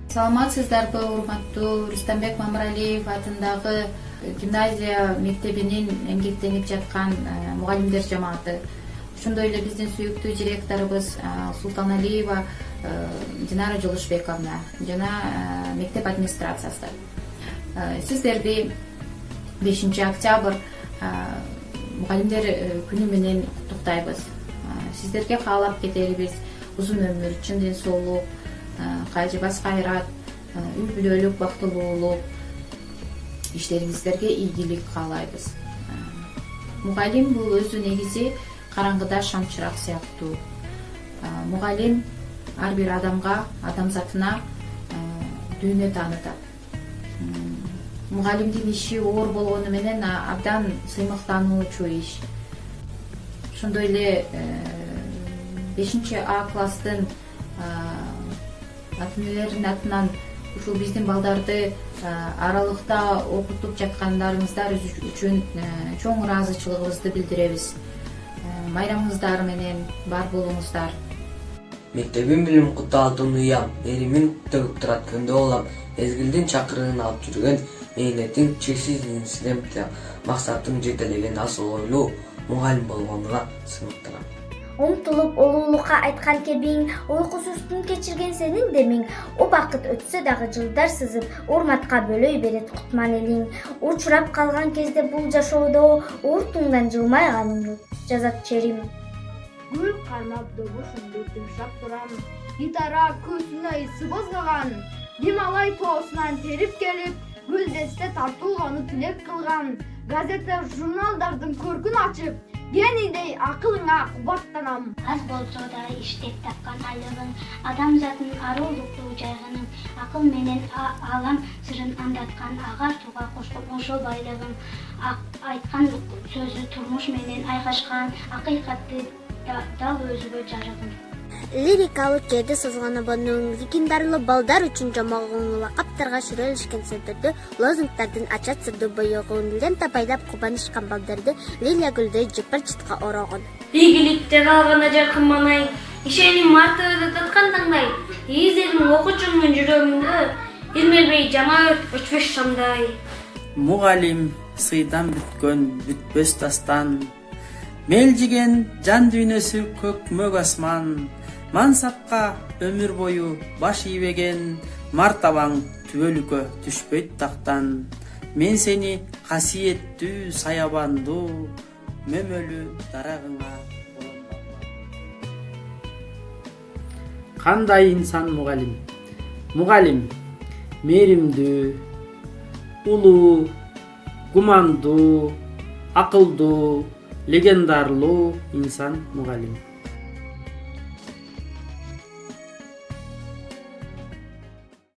Саламатсыздарбы, урматтуу Рустамбек Мамыралиев атындагы гимназия мектебинин эмгектенип жаткан мугалимдер жамааты. Ошондой эле биздин сүйүктүү директорубуз Султаналиева Динара Жолушбековна жана мектеп администрациясы. Сиздерди 5 октябрь мугалимдер күнү менен куттуктайбыз. Сиздерге каалап кетерибиз узун өмүр, чын ден соолук, кайжыбас кайрат, үй бүлөлүк бактылуулук, иштериңиздерге ийгилик каалайбыз. Мугалим бул өзү негизи караңгыда шам чырак сыяктуу. Мугалим ар бир адамга, адамзатына дүйнө таанытат. Мугалимдин иши оор болгону менен абдан сыймыктануучу иш. Ошондой эле 5 класстын ата-энелердин атынан ушул биздин балдарды аралыкта окутуп жаткандарыңыздар үчүн чоң ыраазычылыгыбызды билдиребиз. Майрамыңыздар менен бар болуңуздар. Мектебин билим куттаалтын уям, эримин төгүп турат күндө улам, мезгилдин чакырыгын алып жүргөн, мээнеттин чексиз инсидент максатын жетелеген асыл ойлуу мугалим болгонуна сыймыктанам. Умтулуп улуулукка айткан кебиң, уйкусуз күн кечирген сенин демиң, убакыт өтсө дагы жылдар сызып, урматка бөлөй берет кутман элиң. Учурап калган кезде бул жашоодо уртуңдан жылмайганымды жазат черим. Гүл кармап добушун бетимшап турам, гитара көзүнө сыбызгаган, Гималай тоосунан терип келип, гүлдесте тартылганы тилек кылган, газета журналдардын көркүн ачып, генидей акылыңа кубаттанам. Аз болсо да иштеп тапкан айлыгың, адамзаттын арулуктуу жайгының, акыл менен алам сырын андаткан ага суга ошол байлыгың, айткан сөзү турмуш менен айгашкан, акыйкатты дал өзүгө жарыгың. Лирикалык жерде сызганыбының легендарлы балдар үчүн жамалган лакаптарга сүрөлүшкөн сөздөрдү, лозунгдардын ачат сырдуу боёгун, лента байлап кубанышкан балдарды лилия гүлдөй жыпыр-жытка орогон. Ийгиликтен алган жаркын манай, ишеним мартыбызды таткан таңдай, ийиздердин окуучумдун жүрөгүндө ирмелбей жана өрт өчпөш шамдай. Мугалим сыйдан бүткөн бүтпөс дастан, мелжиген жан дүйнөсү көк мөг асман, мансапка өмүр бою баш ийбеген, мартабаң түбөлүккө түшпөйт тактан. Мен сени касиеттүү саябандуу, мөмөлүү дарагыңа болом. Кандай инсан мугалим? Мугалим мээримдүү, улуу, гумандуу, акылдуу, легендарлуу инсан мугалим.